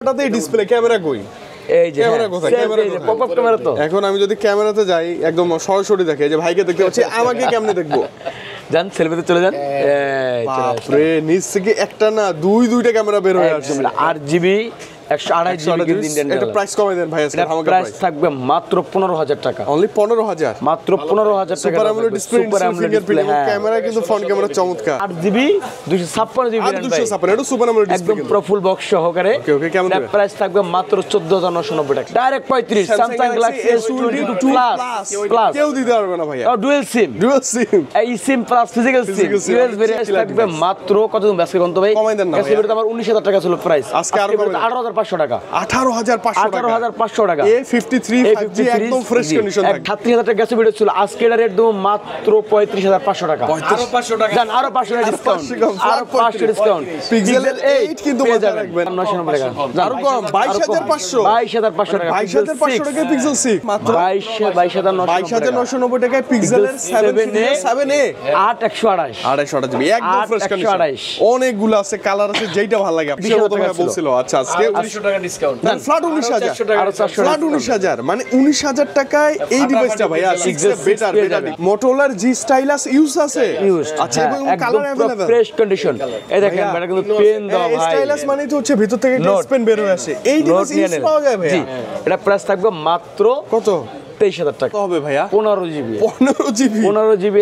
এটাতেই display camera কই এই যে ক্যামেরা কোথায় ক্যামেরা পপআপ ক্যামেরা তো এখন আমি যদি ক্যামেরাতে যাই একদম সরাসরি দেখে যে ভাইকে দেখতে পাচ্ছি আমাকে কেমনে দেখবো যান সেলফিতে চলে যান বাপরে নিচ থেকে একটা না দুইটা ক্যামেরা বের হয়ে আসছে 8GB 128GB ইন্ডিয়ান এটা প্রাইস কমাই দেন ভাই আজকে আমাকে প্রাইস থাকবে মাত্র 15000 টাকা অনলি 15000 মাত্র 15000 টাকা super AMOLED display fingerprint camera কিন্তু ফ্রন্ট ক্যামেরা চমৎকার 8GB 256GB আর 256 এটা সুপার অ্যামোলেড ডিসপ্লে একদম পুরো ফুল বক্স সহকারে ওকে কেমন দেবে প্রাইস থাকবে মাত্র 14990 টাকা direct 35 Samsung Galaxy S22 plus কেউ দিতে পারবে না ভাইয়া ডুয়াল সিম এই সিম প্লাস ফিজিক্যাল সিম ইউএস ভেরিয়েন্ট থাকবে মাত্র কত দিন আজকে কোন তো ভাই কমাই দেন না ভাই আজকে আমার 19000 টাকা ছিল প্রাইস আজকে আরো 18500 টাকা 18500 টাকা A53 5G একদম ফ্রেশ কন্ডিশন থাকে 37000 টাকা গ্যাস ভিডিও ছিল আজকে এর রেট দেব মাত্র 35500 টাকা আরো 500 টাকা জান আরো 500 টাকা ডিসকাউন্ট আরো 500 ডিসকাউন্ট পিক্সেল 8 কিন্তু মজা রাখবেন 990 টাকা আরো কম 22500 টাকা 22500 টাকা পিক্সেল 6 মাত্র 22990 টাকায় পিক্সেলের 7A 8128 জিবি একদম ফ্রেশ কন্ডিশন অনেকগুলো আছে কালার আছে যেটা ভালো লাগে আপনি বলছিল আচ্ছা আজকে 900 টাকা ডিসকাউন্ট ফ্ল্যাট 19000 আর 400 ফ্ল্যাট 19000 মানে 19000 টাকায় এই ডিভাইসটা ভাইয়া 6 বেটার মোটরোলার জি স্টাইলাস ইউজ আছে আচ্ছা এবং কালার अवेलेबल ফ্রেশ কন্ডিশন এই দেখেন এটা কিন্তু পেন দাও ভাই স্টাইলাস মানে তো হচ্ছে ভিতর থেকে গ্লাস পেন বের হয়ে আসে এই ডিভাইস ইউজ পাওয়া যায় ভাইয়া এটা প্রাইস থাকবে মাত্র কত 23000 টাকা হবে ভাইয়া 15GB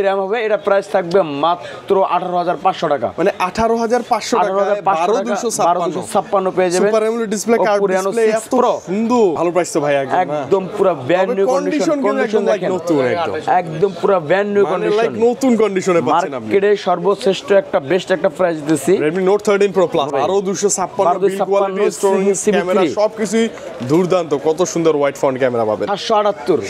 RAM হবে এটা প্রাইস থাকবে মাত্র 18500 টাকা মানে 18500 টাকা 12256 পেয়ে যাবেন super AMOLED display card display এত সুন্দর ভালো প্রাইস তো ভাই একদম পুরো ব্র্যান্ড নিউ কন্ডিশন দেখেন নতুন একদম পুরো ব্র্যান্ড নিউ কন্ডিশন লাইক নতুন কন্ডিশনে পাচ্ছেন আপনি মার্কেটে সর্বশ্রেষ্ঠ একটা বেস্ট একটা প্রাইস দিছি Redmi Note 13 Pro Plus আরো 256 বিল্ড কোয়ালিটি স্টোরেজ ক্যামেরা সবকিছুই দুর্দান্ত কত সুন্দর ওয়াইড ফ্রন্ট ক্যামেরা পাবেন 778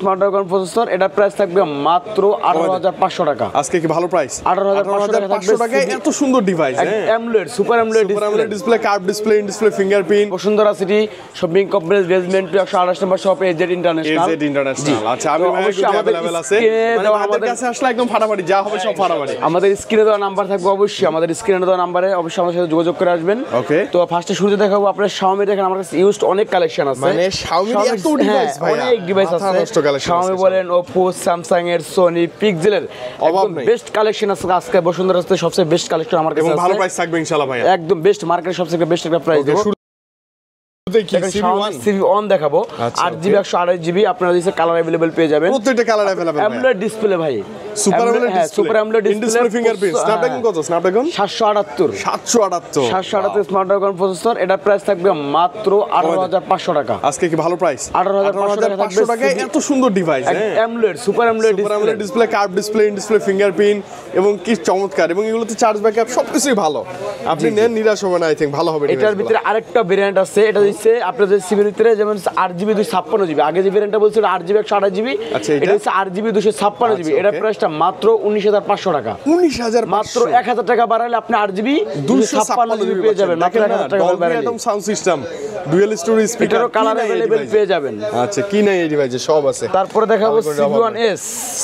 স্ন্যাপড্রাগন প্রসেসর এটা প্রাইস থাকবে মাত্র 18500 টাকা আজকে কি ভালো প্রাইস 18500 টাকায় এত সুন্দর device AMOLED super AMOLED display curve display in display fingerprint Bashundhara city shopping complex basement 128 নম্বর শপ এজেড ইন্টারন্যাশনাল আচ্ছা আমি अवेलेबल আছে মানে আমাদের কাছে আসলে একদম ফাটাফাটি যা হবে সব ফাটাফাটি আমাদের স্ক্রিনে দেওয়া নাম্বার থাকবে অবশ্যই আমাদের স্ক্রিনে দেওয়া নম্বরে অবশ্যই আমাদের সাথে যোগাযোগ করে আসবেন ওকে তো ফার্স্টে শুরুতে দেখাবো আপনাদের Xiaomi দেখেন আমার কাছে ইউজড অনেক কালেকশন আছে মানে Xiaomi এত ডিভাইস ভাই অনেক ডিভাইস আছে Xiaomi বলেন Oppo Samsung এর Sony Pixel এর একদম বেস্ট কালেকশন আছে আজকে বসুন্ধরাতে সবচেয়ে বেস্ট কালেকশন আমার কাছে আছে এবং ভালো প্রাইস থাকবে ইনশাআল্লাহ ভাই একদম বেস্ট মার্কেটের সবচেয়ে বেস্ট একটা প্রাইস দেব CV1 দেখাবো 8GB 128GB আপনারা দিছে কালার अवेलेबल পেয়ে যাবেন প্রত্যেকটা কালার अवेलेबल AMOLED ডিসপ্লে ভাই super AMOLED display super AMOLED display fingerprint Snapdragon কত স্ন্যাপড্রাগন 778 স্ন্যাপড্রাগন প্রসেসর এটা প্রাইস থাকবে মাত্র 18500 টাকা আজকে কি ভালো প্রাইস 18500 টাকায় এত সুন্দর device AMOLED super AMOLED display curve display in display fingerprint এবং কি চমৎকার এবং এগুলোতে চার্জ ব্যাকআপ সবকিছুই ভালো আপনি নেন নিরাশ হবেন না আই থিং ভালো হবে এটার ভিতরে আরেকটা ভেরিয়েন্ট আছে এটা হচ্ছে আপনাদের সিভির ভিতরে যেমন 8GB 256GB আগে যে ভেরিয়েন্টটা বলছিল 8GB 128GB এটা হচ্ছে 8GB 256GB এটা প্রাইসটা মাত্র 19500 টাকা 19500 মাত্র 1000 টাকা বাড়ালে আপনি 8GB 256GB পেয়ে যাবেন মাত্র 1000 টাকা বাড়ালে একদম সাউন্ড সিস্টেম ডুয়াল স্টোরি স্পিকারও কালার अवेलेबल পেয়ে যাবেন আচ্ছা কি নাই এই ডিভাইসে সব আছে তারপরে দেখাবো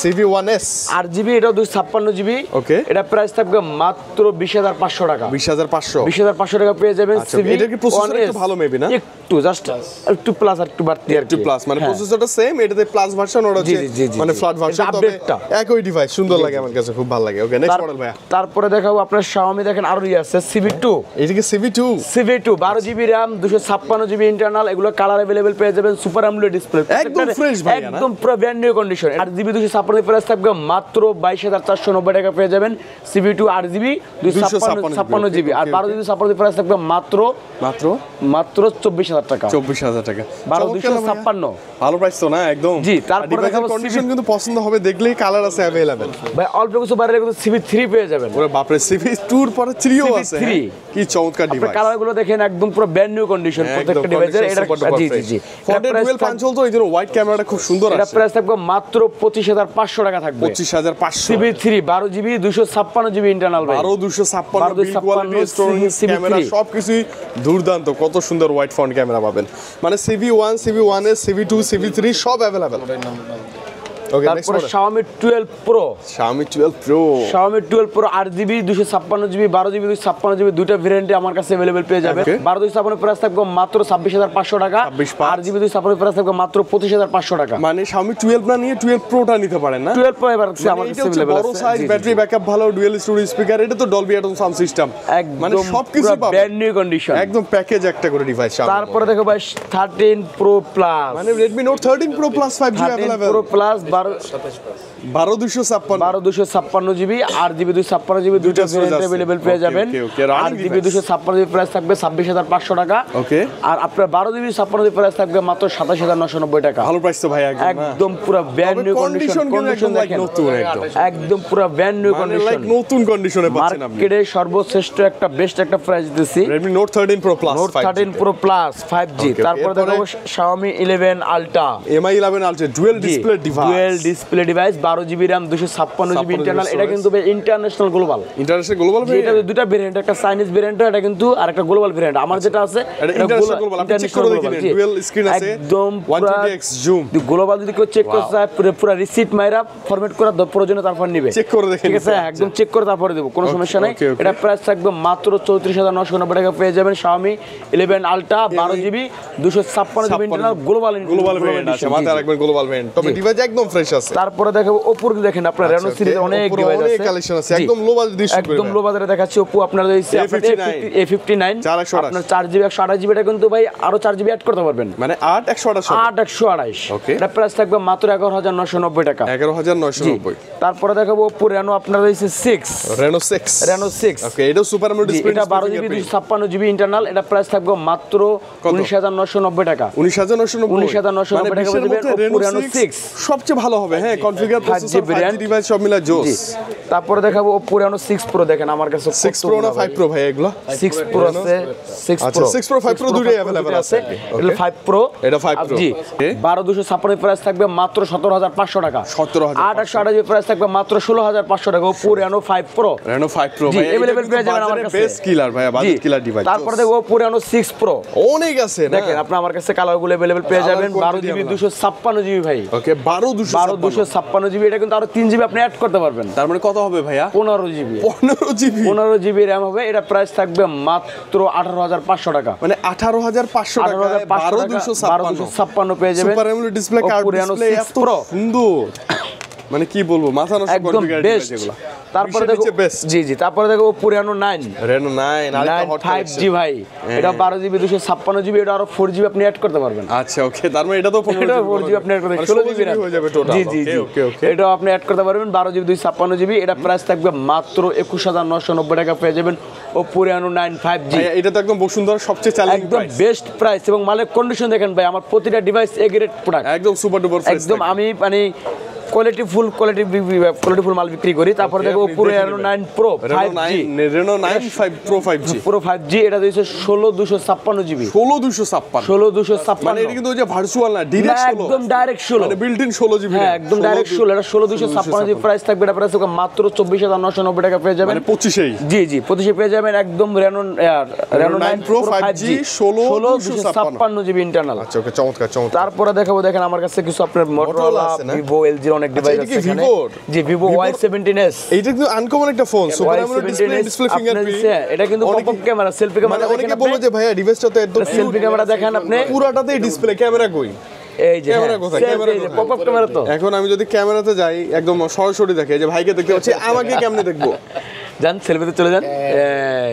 CV1S 8GB এটা 256GB ওকে এটা প্রাইস থাকবে মাত্র 20500 টাকা 20500 টাকা পেয়ে যাবেন এটা কি প্রসেসর একটু ভালো মেবি না একটু জাস্ট একটু প্লাস আর একটু বাড়তি আর একটু প্লাস মানে প্রসেসরটা সেম এটাতে প্লাস ভার্সন ওটা হচ্ছে মানে ফ্ল্যাট ভার্সন তবে একই ডিভাইস সুন্দর লাগে আমার কাছে খুব ভালো লাগে ওকে নেক্সট মডেল ভাই তারপরে দেখাবো আপনার Xiaomi দেখেন আরো আছে CV2 এটা কি CV2 12GB RAM 256GB internal এগুলো কালার अवेलेबल পেয়ে যাবেন সুপার AMOLED ডিসপ্লে একদম ফ্রেশ ভাই একদম পুরো brand new condition 8GB 256 price থাকবে মাত্র 22490 টাকা পেয়ে যাবেন CV2 8GB 256GB আর 12GB 256 প্রাইস থাকবে মাত্র 24000 টাকা 24000 টাকা 12256 ভালো প্রাইস তো না একদম জি তারপরে দেখাবো কন্ডিশন কিন্তু পছন্দ হবে দেখলেই কালার আছে अवेलेबल ভাই অল্প কিছু বাইরে কিন্তু CV3 পেয়ে যাবেন ওরে বাপ রে CV2 এর পরে 3 ও আছে কি চমৎকার ডিভাইস আপনি কালারগুলো দেখেন একদম পুরো ব্র্যান্ড নিউ কন্ডিশন প্রত্যেকটা ডিভাইসের এটা জি ফোনের ডুয়াল পাঞ্চল তো এইজন্য হোয়াইট ক্যামেরাটা খুব সুন্দর আছে এটা প্রাইস থাকবে মাত্র 25500 টাকা থাকবে 25500 CV3 12GB 256GB ইন্টারনাল ভাই 256 বিল্ড কোয়ালিটি স্টোরেজ ক্যামেরা সবকিছুই দুর্দান্ত কত সুন্দর হোয়াইট ফ্রন্ট ক্যামেরা পাবেন মানে CV1 CV1S CV2 CV3 সব अवेलेबल Okay, next তারপরে model. Xiaomi 12 Pro Xiaomi 12 Pro Xiaomi 12 Pro 8GB 256GB 12GB 256GB দুইটা ভেরিয়েন্টে আমার কাছে अवेलेबल পেয়ে যাবেন। Okay. 12 256 প্রাইস থাকবে মাত্র 26500 টাকা। 26,500 8GB 256 প্রাইস থাকবে মাত্র 25500 টাকা। মানে Xiaomi 12 না নিয়ে 12 Pro টা নিতে পারেন না? 12 Pro এবার আমার মানে কাছে এটা হচ্ছে अवेलेबल বড় আছে। সাইজ, ব্যাটারি ব্যাকআপ ভালো, ডুয়াল স্টুডিও স্পিকার, এটা তো ডলবি অ্যাটমস সাউন্ড সিস্টেম, মানে একদম সবকিছু পুরো পাবেন ব্র্যান্ড নিউ কন্ডিশন। একদম প্যাকেজ একটা করে ডিভাইস। তারপরে দেখো ভাই 13 Pro Plus মানে Redmi Note 13 Pro Plus 5G 13 available, Pro Plus 12256 8GB 256GB দুটো ভেরিয়েন্ট अवेलेबल পেয়ে যাবেন। 8GB 256GB প্রাইস থাকবে 26500 টাকা। ওকে, আর আপনার 12GB 256GB প্রাইস থাকবে মাত্র 27990 টাকা। ভালো প্রাইস তো ভাই একদম পুরো ব্র্যান্ড নিউ কন্ডিশন দেখেন, নতুন একদম, একদম পুরো ব্র্যান্ড নিউ মানে কন্ডিশন, লাইক নতুন কন্ডিশনে পাচ্ছেন আপনি। মার্কেটে সর্বশ্রেষ্ঠ একটা বেস্ট একটা প্রাইস দিতেছি Redmi Note 13 Pro Plus Note 13 Pro Plus 5G। Okay, তারপরে এরপরে দেখো Xiaomi 11 Ultra Mi 11 Ultra dual display device, dual display device 12GB RAM 256GB internal. এটা কিন্তু ইন্টারন্যাশনাল গ্লোবাল, ইন্টারন্যাশনাল গ্লোবাল ভাই। এটা দুটো ভেরিয়েন্ট, একটা চাইনিজ ভেরিয়েন্ট এটা কিন্তু, আর একটা গ্লোবাল ভেরিয়েন্ট। আমার যেটা আছে এটা ইন্টারন্যাশনাল গ্লোবাল, আপনি চেক করে দেখেন ডুয়াল স্ক্রিন আছে, একদম 120x জুম। গ্লোবাল যদি কেউ চেক করতে চায় পুরো রিসিট মাইরা ফরম্যাট করা প্রয়োজনে তারপর নিবে, চেক করে দেখেন, ঠিক আছে, একদম চেক করে তারপরে দেবো, কোনো সমস্যা নাই। এটা প্রাইস থাকবে মাত্র 34990 টাকা পেয়ে যাবেন। Xiaomi 11 Ultra 12GB 256GB internal global variant আছে, মাথায় রাখবেন গ্লোবাল ভেরিয়েন্ট, তবে ডিভাইস একদম ফ্রেশ আছে। তারপরে দেখাবো Oppo, দেখেন আপনার Reno সিরিজ অনেক ডিভাইস আছে, অনেক কালেকশন আছে, একদম লো বাজেট ডিশ, একদম লো বাজারে দেখাচ্ছি। Oppo আপনার হইছে A59 আপনার 4GB 128GB, এটা কিন্তু ভাই আরো 4GB অ্যাড করতে পারবেন, মানে 8 128 ওকে, এটা প্রাইস থাকবে মাত্র 11990 টাকা, 11990। তারপরে দেখাবো Oppo Reno আপনার হইছে 6 Reno 6 ওকে, এটা সুপার অ্যামোলেড ডিসপ্লে, এটা 12GB 256GB ইন্টারনাল। এটা প্রাইস থাকবে মাত্র 19990 টাকা, 19990 টাকা পেয়ে যাবেন Oppo Reno 6 সবচেয়ে ভালো হবে। হ্যাঁ, কনফিগার প্রসেসর 5G ডিভাইস সব মিলা জোস। তারপরে দেখাবো Oppo Reno 6 Pro, দেখেন আমার কাছে 6 Pro না 5 Pro ভাই এগুলা? 6 Pro আছে, 6 আচ্ছা, 6 Pro 5 Pro দুটোই अवेलेबल আছে। এটা 5 Pro, এটা 5 Pro জি 12256 প্রাইস থাকবে মাত্র 17500 টাকা, 18528 প্রাইস থাকবে মাত্র 16500 টাকা। Oppo Reno 5 Pro ভাই अवेलेबल পেয়ে যাবেন আমার কাছে, বেস্ট কিলার ভাই, বাজেট কিলার ডিভাইস। তারপরে দেখো Oppo Reno 6 Pro অনেক আছে, দেখেন আপনি আমার কাছে কালারগুলো अवेलेबल পেয়ে যাবেন। 12GB 256GB ভাই, ওকে, 12256GB, এটা কিন্তু আরো 3GB আপনি অ্যাড করতে পারবেন, তার মানে কত হবে ভাইয়া? 15GB RAM হবে। এটা প্রাইস থাকবে মাত্র 18500 টাকা, মানে 18500 টাকা, 12256 পেয়ে যাবেন। Super AMOLED display, card display, এত সুন্দর, মানে কি বলবো, মাথা নষ্ট একদম বেস্ট। তারপরে দেখো জি তারপরে দেখো Oppo Reno 9 আরেকটা হট 5G ভাই, এটা 12GB 256GB, এটা আরো 4GB আপনি অ্যাড করতে পারবেন। আচ্ছা, ওকে, তার মানে এটা তো 4GB আপনি অ্যাড করতে পারবেন, 16GB হয়ে যাবে টোটাল। জি ওকে, এটা আপনি অ্যাড করতে পারবেন 12GB 256GB। এটা প্রাইস থাকবে মাত্র 21990 টাকা পেয়ে যাবেন Oppo Reno 9 5G। এটা তো একদম বসুন্ধরা সবচেয়ে চ্যালেঞ্জিং একদম বেস্ট প্রাইস, এবং মালের কন্ডিশন দেখেন ভাই, আমার প্রতিটা ডিভাইস এ গ্রেড প্রোডাক্ট, একদম সুপার ডুপার ফ্রেশ, একদম আমি মানে কোয়ালিটিফুল মাল বিক্রি করি। তারপরে দেখো Oppo Reno 9 Pro 5G, Reno 9 Pro 5G, Pro 5G, এটা দিয়েছে 16256GB, 16256 মানে এটা কিন্তু ওই যে ভার্চুয়াল না, ডাইরেক্ট 16, একদম ডাইরেক্ট 16, মানে বিল্ট ইন 16GB, হ্যাঁ একদম ডাইরেক্ট 16, এটা 16256GB প্রাইস থাকবে। এটা প্রাইস মাত্র 24990 টাকা পেয়ে যাবেন, মানে 25 জি 25 পেয়ে যাবেন একদম Reno 9 Pro 5G 16256GB internal. আচ্ছা, ওকে, চমৎকার। তারপরে দেখাবো, দেখেন আমার কাছে কিছু আপনার Motorola, Vivo, LG অনেক ডিভাইস আছে এখানে। জি Vivo Y17s, এইটা কিন্তু আনকমন একটা phone, super AMOLED display fingerprint, এটা কিন্তু পপআপ ক্যামেরা, সেলফি ক্যামেরা, অনেকে বলে যে ভাইয়া ডিভাইসটা তো একদম সেলফি ক্যামেরা দেখেন আপনি, পুরাটাতেই ডিসপ্লে, ক্যামেরা কই? এই যে ক্যামেরা কোথায়? ক্যামেরা পপআপ ক্যামেরা তো এখন আমি যদি ক্যামেরাতে যাই একদম সরাসরি দেখে যে ভাইকে দেখতে পাচ্ছি, আমাকে কেমনে দেখবো? যান সেলফিতে চলে যান,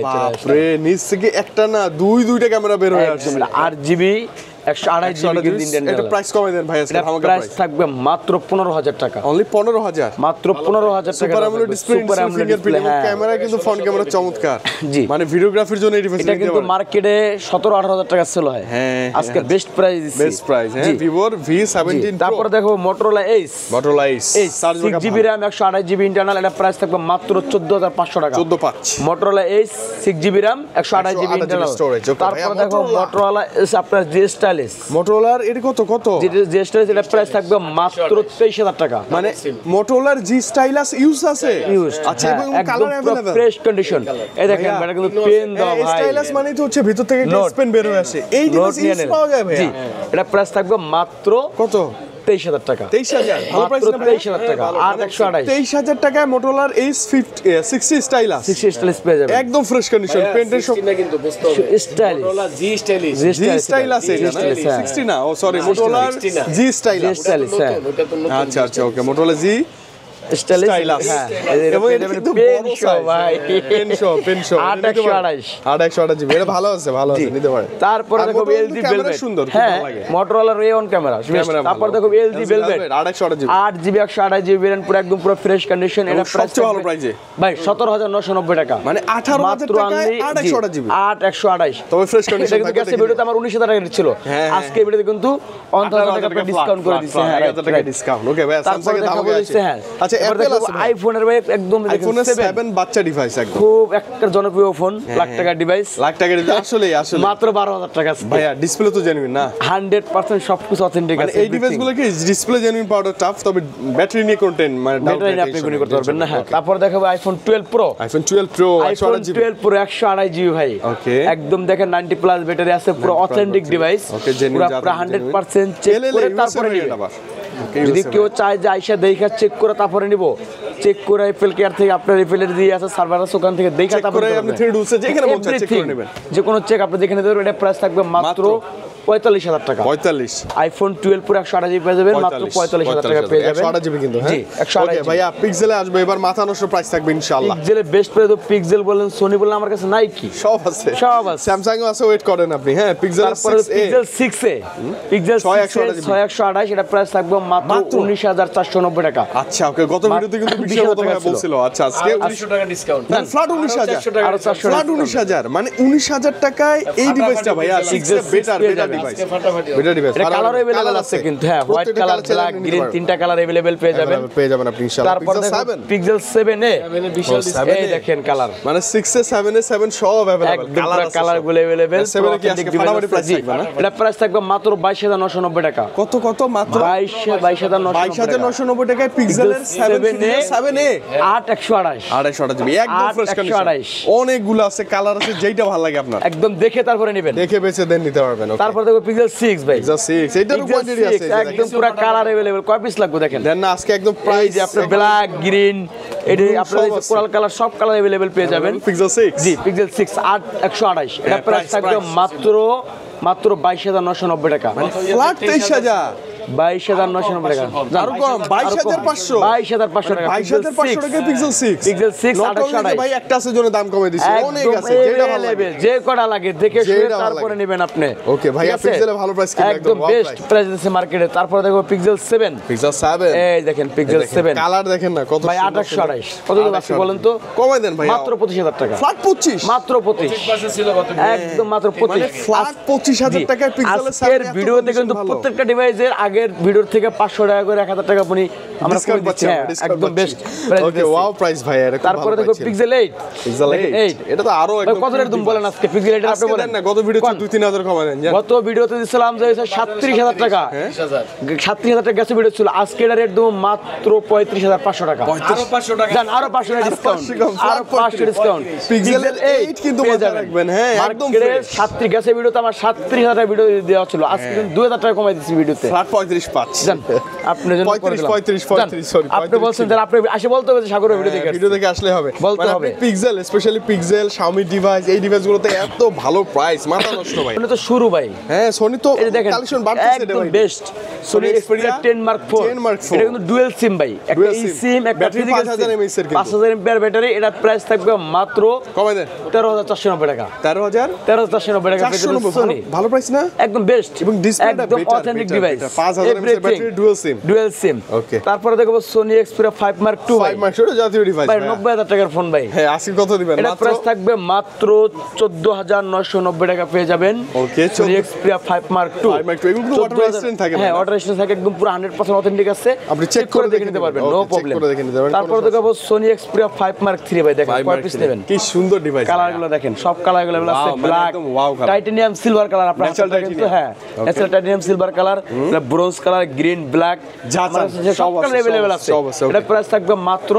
বাপরে, নিচ থেকে একটা না দুইটা ক্যামেরা বের হয়ে আসছে। 8GB 128GB ইন্ডিয়ান, এটা প্রাইস কমাই দেন ভাই, আজকে আমাকে প্রাইস থাকবে মাত্র 15000 টাকা, অনলি 15000, মাত্র 15000 টাকা। Super AMOLED display, fingerprint, camera কিন্তু ফ্রন্ট ক্যামেরা চমৎকার, জি মানে ভিডিওগ্রাফির জন্য এই ডিভাইস এটা কিন্তু মার্কেটে 17-18 টাকা সেল হয়, হ্যাঁ আজকে বেস্ট প্রাইস দিচ্ছি, বেস্ট প্রাইস। হ্যাঁ, Vivo V17 Pro। তারপরে দেখো Motorola Ace 6GB RAM 128GB internal. এটা প্রাইস থাকবে মাত্র 14500 টাকা, 14,500। Motorola Ace 6GB RAM 128GB internal. তারপরে দেখো Motorola Ace আপনার G Stylus, Motorola এর কত G Stylus, এটা প্রাইস থাকবে মাত্র 23000 টাকা, মানে Motorola G Stylus ইউজ আছে, আচ্ছা, এবং কালার अवेलेबल, ফ্রেশ কন্ডিশন। এই দেখেন এটা কিন্তু পেন দাও ভাই, স্টাইলাস মানে তো হচ্ছে ভিতর থেকে টেক্সট পেন বের হয়ে আসে, এই ডিভাইস ইউজ পাওয়া যায় ভাই। জি, এটা প্রাইস থাকবে মাত্র কত? 23,000 টাকা। 23,000 ভালো প্রাইস না? 23,000 টাকা। 8128 23,000 টাকায় মোটরোলার এইচ 60 স্টাইলাস 60 স্টাইলিশ পেয়ে যাবেন। একদম ফ্রেশ কন্ডিশন, পেন্টের সব না কিন্তু ব্যস্ত হবে। Stylish Motorola G stylish. G stylus এটা না? 60 না, ও সরি, মোটরোলার জি স্টাইলাস। স্টাইলিশ, হ্যাঁ। ওটা তো নতুন। আচ্ছা আচ্ছা, okay, Motorola G stylish, stylus. হ্যাঁ। এবং এটা কিন্তু পেন বড় শো size, ভাই, পেন শো 8128 8128 জিবি, এটা ভালো আছে, ভালো আছে, নিতে পারে। তারপরে আর দেখো Motorola এলজি ক্যামেরা ভেলভেট, সুন্দর, খুব হ্যাঁ, ভালো লাগে। Motorola রে-অন camera. ক্যামেরা তারপর ভালো। দেখো LG velvet 8128 GB 8GB 128 GB variant, পুরো একদম পুরো ফ্রেশ কন্ডিশন। এবং এটা প্রাইস সবচেয়ে ভালো প্রাইসে ভাই 17,990 টাকা, মানে 18,000 টাকায় 8128 জিবি 8128। তবে ফ্রেশ এটা কন্ডিশন কিন্তু গেছে ভিডিওতে আমার 19,000 টাকা রেট ছিল, হ্যাঁ, আজকে ভিডিওতে কিন্তু 15,000 টাকা ডিসকাউন্ট করে দিচ্ছে। হ্যাঁ, 1000 টাকা ডিসকাউন্ট। ওকে ভাই, তারপরে স্যামসাং এর দাম দেখাবো আছে। হ্যাঁ। আচ্ছা, অ্যাপল আছে ভাই। আইফোনের ভাই একদম আইফোন 7 বাচ্চা ডিভাইস, একদম খুব একটা জনপ্রিয় ফোন, লাখ টাকার ডিভাইস, লাখ টাকা আসলে আসলে মাত্র 12,000 টাকা আজকে। ভাইয়া ডিসপ্লে তো জেনুইন না? 100% সবকিছু অথেন্টিক মানে আছে। এই ডিভাইসগুলো কি ডিসপ্লে জেনুইন পাওয়াটা টাফ, তবে ব্যাটারি নিয়ে কন্টেন্ট মানে ব্যাটারি নিয়ে আপনি গুনি করতে পারবেন না। হ্যাঁ, তারপর দেখাবো iPhone 12 pro. IPhone 12 pro iPhone 12 pro 128 GB ভাই, ওকে, একদম দেখেন 90 প্লাস ব্যাটারি আছে, পুরো অথেন্টিক ডিভাইস, ওকে, জেনুইন, পুরো 100% চেক করে তারপরে নিবেন। যদি কেউ চায় যে আইসা দেখা চেক করে তারপরে নিব, চেক করে এফএল কেয়ার থেকে আপনার এফএল দিয়ে আছে সার্ভার আছে, ওখান থেকে দেখা তারপরে আপনি 3 রুলসে যেখানে মন চায় চেক করে নেবেন। যে কোনো চেক আপনি যেখানে দেবেন, এটা প্রাইস থাকবে মাত্র 45,000 টাকা। 45 আইফোন 12 প্রো 128 জিবি পেয়ে যাবেন মাত্র 45,000 টাকা পেয়ে যাবেন। 128 জিবি কিন্তু, হ্যাঁ, জি 128 ওকে ভাইয়া, পিক্সেলে আসবে এবার, মাথা নষ্ট প্রাইস থাকবে ইনশাআল্লাহ। পিক্সেলের বেস্ট প্রাইস তো পিক্সেল বলেন, সোনি বলেন, আমার কাছে নাই কি, সব আছে, সব আছে। স্যামসাং ও আছে, ওয়েট করেন আপনি। হ্যাঁ, পিক্সেল তারপরে পিক্সেল 6 এ, পিক্সেল 6128 এটা প্রাইস থাকবে মাত্র 19,490 টাকা। আচ্ছা, ওকে, গত ভিডিওতে কিন্তু 20,000 মতো ভাই বলছিল। আচ্ছা, আজকে 800 টাকা ডিসকাউন্ট। ফ্ল্যাট 19,000 আরো 400 ফ্ল্যাট 19,000 মানে 19,000 টাকায় এই ডিভাইসটা ভাইয়া 6 বেটার ডিভাইস, ফাটাফাটি বেটার ডিভাইস। এটা কালার अवेलेबल আছে কিন্তু, হ্যাঁ, হোয়াইট কালার, ব্ল্যাক, গ্রিন, তিনটা কালার अवेलेबल পেয়ে যাবেন আপনি ইনশাআল্লাহ। তারপর পিক্সেল 7 পিক্সেল 7 এ বিশাল এই দেখেন কালার, মানে 6 এ 7 এ 7 সব अवेलेबल, একদম কালার গুলো अवेलेबल। 7 এর কি আজকে ফাটাফাটি প্রাইস থাকবে না? এটা প্রাইস থাকবে মাত্র 22,990 টাকা। কত মাত্র 22,990 টাকায় পিক্সেলের 7 এ 8128 228 জিবি একদম ফ্রেশ কন্ডিশন। 828 অনেকগুলো আছে, কালার আছে, যেটা ভালো লাগে আপনার একদম দেখে তারপরে নেবেন, দেখে বেছে দেন, নিতে পারবেন। ওকে, তারপর দেখো পিক্সেল 6 ভাই, পিক্সেল 6 এটারও কোয়ান্টিটি আছে, একদম পুরো কালার अवेलेबल। কয় পিস লাগবে দেখেন, দেন না আজকে একদম এই প্রাইস যে আপনার ব্ল্যাক, গ্রিন, এটা আপনার সব আছে। কোরাল কালার, সব কালার अवेलेबल পেয়ে যাবেন। পিক্সেল 6 জি পিক্সেল 6 128 এটা হ্যাঁ, প্রাইস price, থাকবে price। মাত্র 22,990 টাকা। ফ্ল্যাট 23,000 22,990 টাকা, আরো কম 22,500 22,500 টাকা। 22,500 টাকায় পিক্সেল 6 পিক্সেল 6 Not only যে 128 ভাই একটা আছে জন্য দাম কমে দিছে, অনেক আছে, যেটা ভালো লাগে। available, যে কটা লাগে দেখে শুনে যেটা ভালো তারপরে লাগে। নেবেন আপনি। ওকে ভাইয়া, ঠিক আছে? পিক্সেলে ভালো প্রাইস কিন্তু একদম wow বেস্ট price। প্রাইস আছে মার্কেটে। তারপরে দেখো পিক্সেল 7, পিক্সেল 7 এই দেখেন পিক্সেল 7 কালার দেখেন না কত ভাই সুন্দর 2828 কত দিন বাকি বলেন তো? কমাই দেন ভাই, মাত্র 25,000 টাকা, ফ্ল্যাট 25 মাত্র 25, পাশে ছিল কত? একদম মাত্র মানে 25। ফ্ল্যাট 25,000 টাকায় পিক্সেলের আজকের ভিডিওতে কিন্তু প্রত্যেকটা ডিভাইসের আগের ভিডিওর থেকে 500 টাকা করে 1,000 টাকা আপনি আমরা ডিসকাউন্ট করে দিচ্ছি। পাচ্ছি, হ্যাঁ, ডিসকাউন্ট একদম বেস্ট প্রাইস। ওকে, ওয়াও প্রাইস ভাই, এটা খুব তারপরে ভালো দেখো প্রাইস ছিল। পিক্সেল 8, পিক্সেল 8 এটা তো আরো ভাই একদম কত রেট বলেন আজকে পিক্সেল 8 আপনি আজকে বলেন দেন না, গত ভিডিওতে 2-3,000 কমাই দেন জান। গত ভিডিওতে দিছিলাম যে 37,000 টাকা, 37,000 টাকা গেছে ভিডিও ছিল, আজকে এটা রেট দেবো মাত্র 35,500 টাকা। আরো 500 টাকা। জান আরো 500 ডিসকাউন্ট, 500 আরো 500 ডিসকাউন্ট। পিক্সেল 8 কিন্তু মাথায় রাখবেন, হ্যাঁ, একদম ফ্রেশ। 37 গেছে ভিডিওতে আমার 37,000 টাকা ভিডিও দেওয়া ছিল, আজকে কিন্তু 2,000 টাকা কমাই দিচ্ছি ভিডিওতে। ফ্ল্যাট 35 জান আপনি জন্য করে দিলাম। 35 সরি, আপনি বলছেন যে আপনি আসে বলতে হবে যে সাগরের ভিডিও দেখে ভিডিও দেখে আসলে হবে, বলতে মানে হবে। আপনি pixel, specially pixel, Xiaomi device, এই ডিভাইসগুলোতে এত ভালো প্রাইস, মাথা নষ্ট ভাই। আসলে তো শুরু ভাই, হ্যাঁ, সোনি তো এটা দেখেন কালেকশন বাড়তেছে রে একদম ভাই। বেস্ট Sony Xperia 10 Mark 4 এটা কিন্তু ডুয়াল সিম ভাই, একটা Dual এই SIM, সিম একটা ব্যাটারি ফিজিক্যাল 5000 mAh এর কিন্তু। 5000 এমপিআর ব্যাটারি, এটার প্রাইস থাকবে মাত্র কমাই দেন 13,490 টাকা। 13,000 13,490 টাকা পেয়ে যাবেন 490 Sony, ভালো প্রাইস না? একদম বেস্ট এবং ডিসপ্লেটা একদম better, authentic better, device, better. 5000 mAh battery, dual SIM. Dual SIM. Okay. তারপরে দেখো Sony Xperia 5 Mark 2 ভাই, 5 মাস ওটা জাতীয় ডিভাইস ভাই ভাই। 90,000 টাকার ফোন ভাই, হ্যাঁ, আজকে কত দিবেন? এটা মাত্র প্রাইস থাকবে মাত্র 14,990 টাকা পেয়ে যাবেন। Okay, Sony Xperia 5 Mark 2 5 Mark 2 এগুলো কিন্তু ওয়াটার রেজিস্ট্যান্ট থাকে না? হ্যাঁ, ওয়াটার রেজিস্ট্যান্ট থাকে, একদম পুরো 100% অথেন্টিক আছে, আপনি চেক করে দেখে নিতে পারবেন, নো okay, check প্রবলেম। করে দেখে নিতে পারবেন, তারপরে কোনো দেখো দেখাবো সোনি এক্সপ্রিয়া 5 মার্ক 3 ভাই, দেখেন কয় পিস নেবেন, কি সুন্দর ডিভাইস, কালারগুলো দেখেন, সব কালারগুলো আছে, ব্ল্যাক, টাইটানিয়াম সিলভার কালার, আপনার কিন্তু হ্যাঁ natural titanium silver colour, bronze colour, green, black, সব কালার अवेलेबल আছে। এটা প্রাইস থাকবে মাত্র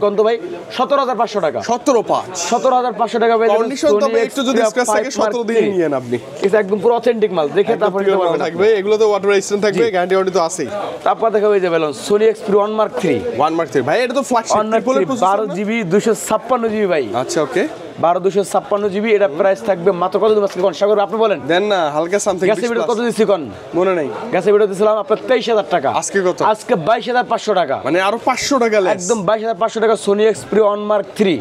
কত ভাই, 17500 টাকা, 17500 টাকা পেয়ে যাবেন। কন্ডিশন তবে একটু যদি স্ক্র্যাচ থাকে 17 দিন নিয়েন আপনি, এটা একদম পুরো অথেন্টিক মাল, দেখে তারপর নিতে পারবেন থাকবে, এগুলো তো ওয়াটার রেজিস্ট্যান্ট থাকবে, গ্যারান্টি ওয়ারেন্টি তো আছেই। তারপর দেখাবো এই যে বেলুন সোনি এক্সপ্রিয়া 1 মার্ক 3 ভাই, এটা তো ফ্ল্যাগশিপ 12 জিবি 256 জিবি ভাই। আচ্ছা ওকে, 12 জিবি, এটা প্রাইস থাকবে মাত্র কত দিন আজকে কোন সাগর আপনি বলেন দেন না হালকা সামথিং। গ্যাসের ভিডিও কত দিছি কোন মনে নাই, গ্যাসের ভিডিও দিছিলাম আপনার 23000 টাকা, আজকে কত, আজকে 22500 টাকা, মানে আরো 500 টাকা লেস, একদম 22500 টাকা Sony Xperia 1 mark 3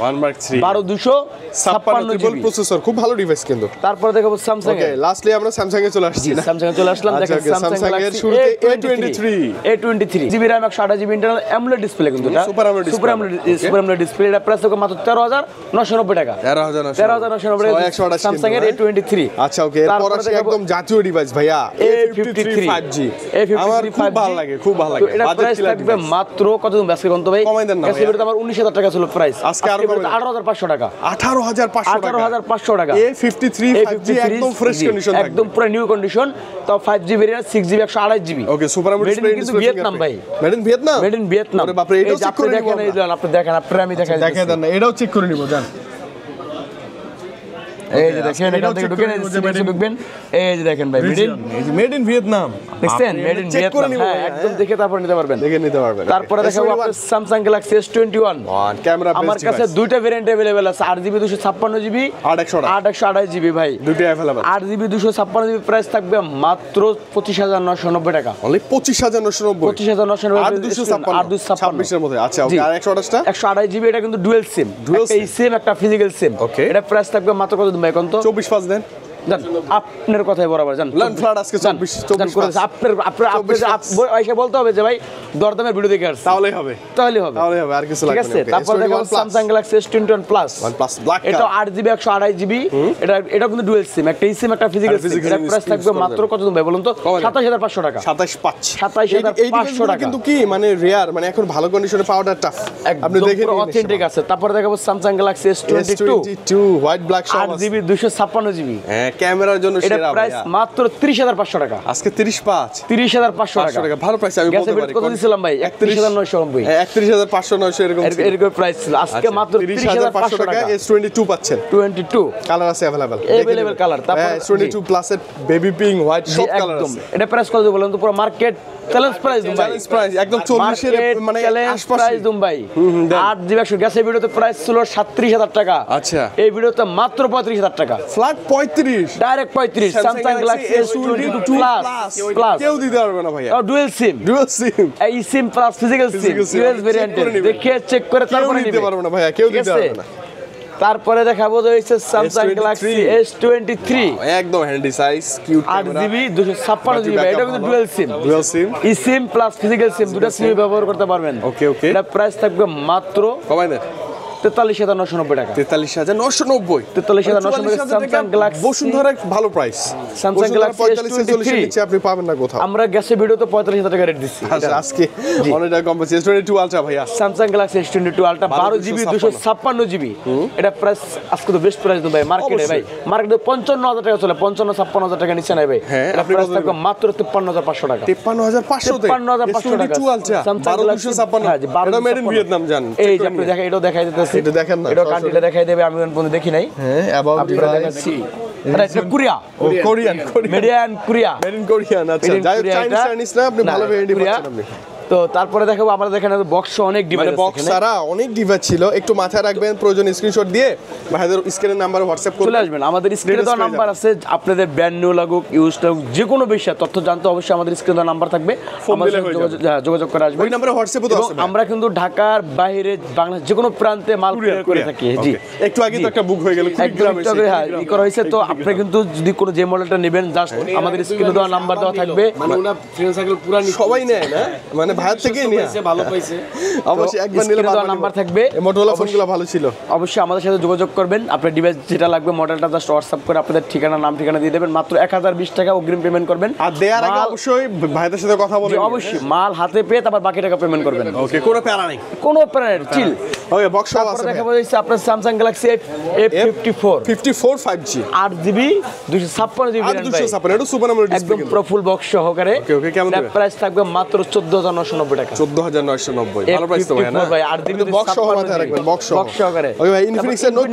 12256 GB processor, খুব ভালো ডিভাইস কিন্তু। তারপর দেখাবো স্যামসাং ওকে, লাস্টলি আমরা স্যামসাং এ চলে আসছি না, স্যামসাং এ চলে আসলাম। দেখেন স্যামসাং এর শুরুতে A23 GB RAM 128 GB internal AMOLED display কিন্তু এটা সুপার অ্যামোলেড ডিসপ্লে, এটা প্রাইস থাকবে মাত্র 13990 টাকা, 13990 স্যামসাং এর A23। আচ্ছা ওকে, এরপর আসে একদম জাতীয় ডিভাইস ভাইয়া A53 5G, আমার খুব ভালো লাগে, খুব ভালো লাগে। এটা প্রাইস থাকবে মাত্র কত দিন আজকে কোন তো ভাই, কমাই দেন না আজকে আমার 19000 টাকা ছিল প্রাইস, আজকে আরো 18500 টাকা, 18500 টাকা। A53 5G একদম ফ্রেশ কন্ডিশন, একদম পুরো নিউ কন্ডিশন, তাও 5G ভেরিয়েন্ট, 6GB 128GB। ওকে, সুপার অ্যামোলেড ডিসপ্লে, কিন্তু ভিয়েতনাম ভাই, made in Vietnam, made in Vietnam. আরে বাপ রে, এটাও চেক করে দেখেন, এই আপনি দেখেন, আমি দেখাই দেন না, এটাও চেক করে নিব জান। এই যে দেখেন, এখান থেকে ঢুকেন, এই যে ঢুকবেন, এই যে দেখেন ভাই, মেড ইন ভিয়েতনাম, দেখছেন, মেড ইন ভিয়েতনাম, হ্যাঁ একদম দেখে তারপর নিতে পারবেন, দেখে নিতে পারবেন। তারপরে দেখাবো আপনার স্যামসাং গ্যালাক্সি S21 ক্যামেরা, আমার কাছে দুইটা ভেরিয়েন্ট अवेलेबल আছে, 8GB 256GB, 828GB ভাই, দুটোই अवेलेबल। 8GB 256GB প্রাইস থাকবে মাত্র 25990 টাকা, অনলি 25990, 25990 আর 256 এর মধ্যে। আচ্ছা ওকে, আর 128টা 128GB, এটা কিন্তু ডুয়াল সিম, একটা সিম একটা ফিজিক্যাল সিম। ওকে, এটা প্রাইস থাকবে মাত্র কত দিন ভাই কোন তো, 24 পাঁচ দেন, আপনার কথাই বরাবর জান, লান ফ্ল্যাট আজকে 24 করে আপনার আইসা বলতে হবে যে ভাই দরদামের ভিডিও দেখে আসছে, তাহলেই হবে আর কিছু লাগবে ঠিক আছে। তারপর দেখো Samsung Galaxy S21 plus, black, এটা 8GB 128GB, এটা কিন্তু ডুয়াল সিম, একটা সিম একটা ফিজিক্যাল সিম। এটা প্রাইস থাকবে মাত্র কত দিন ভাই বলুন তো, 27500 টাকা, 27500 টাকা, কিন্তু কি মানে রেয়ার, মানে এখন ভালো কন্ডিশনে পাওয়াটা টাফ, আপনি দেখেন অথেন্টিক আছে। তারপর দেখাবো Samsung Galaxy S22 white black সব আছে, 8GB 256GB, হ্যাঁ ক্যামেরার জন্য এটা সেরা প্রাইস মাত্র 30500 টাকা, আজকে 30500 টাকা, ভালো প্রাইস। আমি বলতে পারি কত দিছিলাম ভাই, 31990, 31590 এরকম প্রাইস ছিল, আজকে মাত্র 30500 টাকা S22 পাচ্ছেন, 22 কালার আছে अवेलेबल কালার। তারপর S22 প্লাস এর বেবি পিঙ্ক হোয়াইট সব কালার আছে। এটা প্রাইস কত বলেন তো, পুরো মার্কেট চ্যালেঞ্জ প্রাইস দুম ভাই, প্রাইস একদম 40 এর মানে আশপাশে প্রাইস দুম ভাই। 8GB 100 গ্যাসের ভিডিওতে প্রাইস ছিল 37000 টাকা, আচ্ছা এই ভিডিওতে মাত্র 35000 টাকা, flat 35, direct 35। Samsung Galaxy S22 plus কেউ দিতে পারবে না ভাইয়া, ডুয়াল সিম, এই সিম প্লাস ফিজিক্যাল সিম, ইউএস ভেরিয়েন্ট দেখে চেক করে তারপরে দিতে পারবে না ভাইয়া, কেউ দিতে পারবে না। তারপরে দেখাবো যে হচ্ছে স্যামসাং গ্যালাক্সি S23 একদম handy size, cute camera, 8GB 256GB, এটা কিন্তু ডুয়াল সিম, ই সিম প্লাস ফিজিক্যাল সিম, দুটো সিম ব্যবহার করতে পারবেন। ওকে, এটা প্রাইস থাকবে মাত্র কমাই দেন 43990 টাকা, 43990, 43990 স্যামসাং গ্যালাক্সি বসুন্ধরা ভালো প্রাইস, স্যামসাং গ্যালাক্সি 45 নিচে আপনি পাবেন না কোথাও। আমরা গ্যাসের ভিডিওতে 45000 টাকা রেট দিচ্ছি, আজকে অনেকটা কম পাচ্ছি। S22 আলট্রা ভাইয়া, Samsung Galaxy S22 ultra 12GB 256GB, এটা প্রাইস আজকে তো বেস্ট প্রাইস ভাই মার্কেটে, ভাই মার্কেটে 55000 টাকা চলে, 55-56000 টাকা নিচে নাই ভাই। এটা প্রাইস থাকবে মাত্র 53500 টাকা, 53500 তে 53500 টাকা আলট্রা স্যামসাং গ্যালাক্সি 1256, এটা মেড ইন ভিয়েতনাম জান। এই যে আপনি দেখেন, এটাও দেখাই দিতেছি, এটা দেখেন না, এটা কান্ট্রিটা দেখাই দেবে, আমি পর্যন্ত দেখি নাই। হ্যাঁ অ্যাবাউট ডিভাইস, আরে এটা Korea, Korean median Korea, made in Korean. আচ্ছা যাই চাইনিজ না, আপনি ভালো ভেরিয়েন্ট পাচ্ছেন আপনি। তো তারপরে দেখাবো আমরা দেখেন বক্স অনেক ডিভাইস আছে, বক্স ছাড়া অনেক ডিভাইস ছিল, একটু মাথায় রাখবেন, প্রয়োজন স্ক্রিনশট দিয়ে ভাইদের স্ক্রিনের নাম্বারে হোয়াটসঅ্যাপ করে চলে আসবেন। আমাদের স্ক্রিনে দেওয়া নাম্বার আছে, আপনাদের ব্র্যান্ড নিউ লাগুক ইউজ লাগুক যে কোনো বিষয়ে তথ্য জানতে অবশ্যই আমাদের স্ক্রিনে দেওয়া নাম্বার থাকবে, আমাদের যোগাযোগ করে আসবেন। ওই নম্বরে হোয়াটসঅ্যাপও তো আছে। আমরা কিন্তু ঢাকার বাইরে বাংলাদেশ যে কোনো প্রান্তে মাল কুরিয়ার করে থাকি। জি, একটু আগে তো একটা বুক হয়ে গেল, হ্যাঁ ই করা হয়েছে। তো আপনি কিন্তু যদি কোনো যে মডেলটা নেবেন জাস্ট আমাদের স্ক্রিনে দেওয়া নাম্বার দেওয়া থাকবে, মানে ওনা ফ্রেন্ড সার্কেল পুরা সবাই নেয় না, মানে ভাইয়ের থেকেই নিয়ে ভালো পাইছে। অবশ্যই একবার নিলে নাম্বার থাকবে, মোটরোলা ফোনগুলো ভালো ছিল। অবশ্যই আমাদের সাথে যোগাযোগ করবেন। আপনার ডিভাইস যেটা লাগবে মডেলটা জাস্ট হোয়াটসঅ্যাপ করে আপনাদের ঠিকানা, নাম ঠিকানা দিয়ে দেবেন। মাত্র 1020 টাকা অগ্রিম পেমেন্ট করবেন। আর দেওয়ার আগে অবশ্যই ভাইদের সাথে কথা বলবেন। অবশ্যই মাল হাতে পেয়ে তারপর বাকি টাকা পেমেন্ট করবেন। ওকে, কোনো প্যারা নেই, কোনো প্যারা চিল। ওকে, বক্স সহ তারপরে আছে। দেখাবো হচ্ছে আপনার Samsung Galaxy A54 54 5G 8GB 256GB আর 256 এটা সুপার আমোলেড ডিসপ্লে একদম পুরো ফুল বক্স সহকারে। ওকে ওকে, কেমন দেবে? প্রাইস থাকবে মাত্র 14990 টাকা। 14990, ভালো প্রাইস তো ভাই না ভাই 8GB বক্স সহ মাথায় রাখবেন, বক্স সহকারে। ওকে ভাই, ইনফিনিক্স এর নোট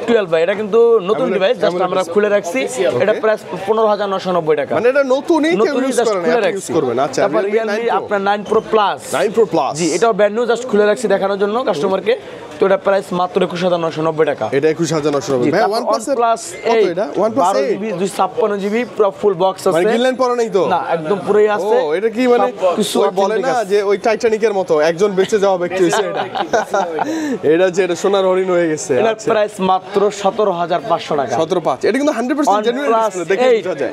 12 ভাই, এটা কিন্তু নতুন ডিভাইস, জাস্ট আমরা খুলে রাখছি। এটা প্রাইস 15990 টাকা। মানে এটা নতুনই কেউ নতুনই ইউজ জাস্ট করে না, খুলে আপনি রাখছি। ইউজ করবেন। আচ্ছা, তারপর Realme আপনার 9 Pro Plus 9 Pro Plus জি, এটাও ব্র্যান্ড নিউ, জাস্ট খুলে রাখছি দেখানোর জন্য কাস্টমারকে। তো এটা প্রাইস মাত্র 21990 টাকা। এটা 21990 ভাই। OnePlus এর OnePlus কত এটা? OnePlus 12GB 256GB পুরো ফুল বক্স আছে। মানে গ্রিনলাইন পড়া নাই তো? না, একদম পুরোই আছে। ও, এটা কি মানে কিছু ওই বলে না যে ওই টাইটানিকের মতো একজন বেঁচে যাওয়া ব্যক্তি হইছে এটা। এটা যে এটা সোনার হরিণ হয়ে গেছে। এটার প্রাইস মাত্র 17500 টাকা। 17.5, এটা কিন্তু 100% জেনুইন ডিসপ্লে, দেখে বোঝা যায়।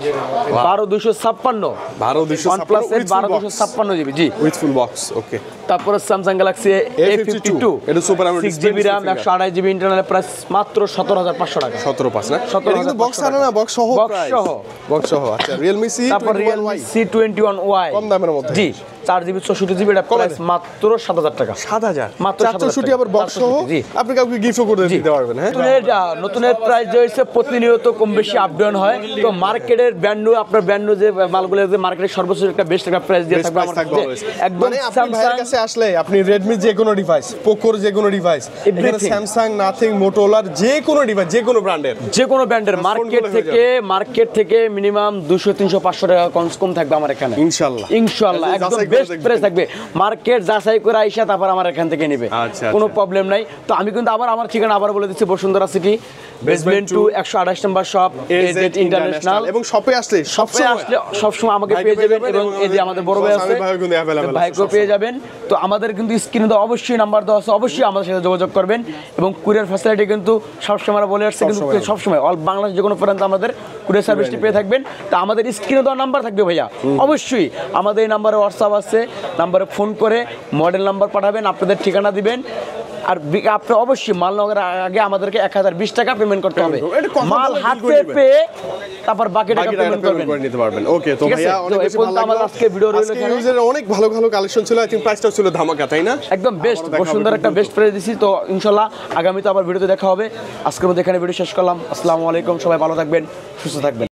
12256 12256 এর 12256GB G, with full box. ওকে, তারপরে স্যামসাং গ্যালাক্সি A52 এটা super AMOLED 6GB RAM 128GB internal, price মাত্র 17500 টাকা। 17.5 না? 17,500 এটা কিন্তু বক্স আনা না, বক্স সহ বক্স প্রাইস। সহ। বক্স সহ। আচ্ছা, Realme তারপর Realme C21Y কম দামের মধ্যে। জি, 4GB 64GB, এটা প্রাইস মাত্র 7000 টাকা। 7000 মাত্র 464 আবার বক্স সহ 464 জি। আপনি কাউকে গিফটও করে দিতে পারবেন। হ্যাঁ, নতুনের প্রাইস যে হচ্ছে প্রতিনিয়ত কম বেশি আপ ডাউন হয়। তো মার্কেটের ব্র্যান্ড নিউ, আপনার ব্র্যান্ড নিউ যে মালগুলো যে মার্কেটের সর্বোচ্চ একটা বেস্ট একটা প্রাইস দিয়ে থাকবে আমার কাছে। একদম মানে আপনি ভাইয়ের কাছে আসলে আপনি Redmi যে কোনো ডিভাইস, Pocoর যে কোনো ডিভাইস, এখানে Everything. Samsung, Nothing, Motorola যে কোনো ডিভাইস, যে কোনো ব্র্যান্ডের, যে কোনো ব্র্যান্ডের ফোনগুলো মার্কেট থেকে মিনিমাম 200 300 500 টাকা কম থাকবে আমার এখানে। ইনশাআল্লাহ ইনশাআল্লাহ একদম যাচাই করে বেস্ট দেখবেন। প্রাইস থাকবে। মার্কেট যাচাই করে আইসা তারপর আমার এখান থেকে নেবে, আচ্ছা, কোনো আচ্ছা। প্রবলেম নাই। তো আমি কিন্তু আবার আমার ঠিকানা আবার বলে দিচ্ছি, বসুন্ধরা সিটি বেসমেন্ট 2 128 নম্বর শপ AZ ইন্টারন্যাশনাল। এবং শপে আসলে সবসময় আমাকে পেয়ে যাবেন। এবং এই যে আমাদের বড় ভাই আছে, ভাইকেও পেয়ে যাবেন। তো আমাদের কিন্তু স্ক্রিনে তো অবশ্যই নাম্বার দেওয়া আছে, অবশ্যই আমাদের সাথে যোগাযোগ করবেন। এবং কুরিয়ার ফ্যাসিলিটি কিন্তু সবসময় আমরা বলে আসছি, কিন্তু সবসময় অল বাংলাদেশ যে কোনো প্রান্তে আমাদের কুরিয়ার সার্ভিসটি পেয়ে থাকবেন। তো আমাদের স্ক্রিনে দেওয়া নাম্বার থাকবে ভাইয়া, অবশ্যই আমাদের এই নাম্বারে হোয়াটসঅ্যাপ আছে, নাম্বারে ফোন করে মডেল নাম্বার পাঠাবেন, আপনাদের ঠিকানা দিবেন। আর আপনি অবশ্যই মাল নেওয়ার আগে আমাদেরকে 1020 টাকা পেমেন্ট করতে হবে। মাল হাতে পেয়ে তারপর বাকি টাকা পেমেন্ট করে নিতে পারবেন। ওকে, তো ঠিক আছে? ভাইয়া অনেক তো বেশি এই ভালো পর্যন্ত আমার লাগলো। আজকে ভিডিও রইলো এখানে। ইউজের অনেক ভালো ভালো কালেকশন ছিল। আই থিং প্রাইসটাও ছিল ধামাকা, তাই না? একদম বেস্ট, সুন্দর একটা বেস্ট প্রাইস দিছি। তো ইনশাআল্লাহ আগামীতে আবার ভিডিওতে দেখা হবে। আজকের মধ্যে এখানে ভিডিও শেষ করলাম। আসসালামু আলাইকুম, সবাই ভালো থাকবেন, সুস্থ থাকবেন।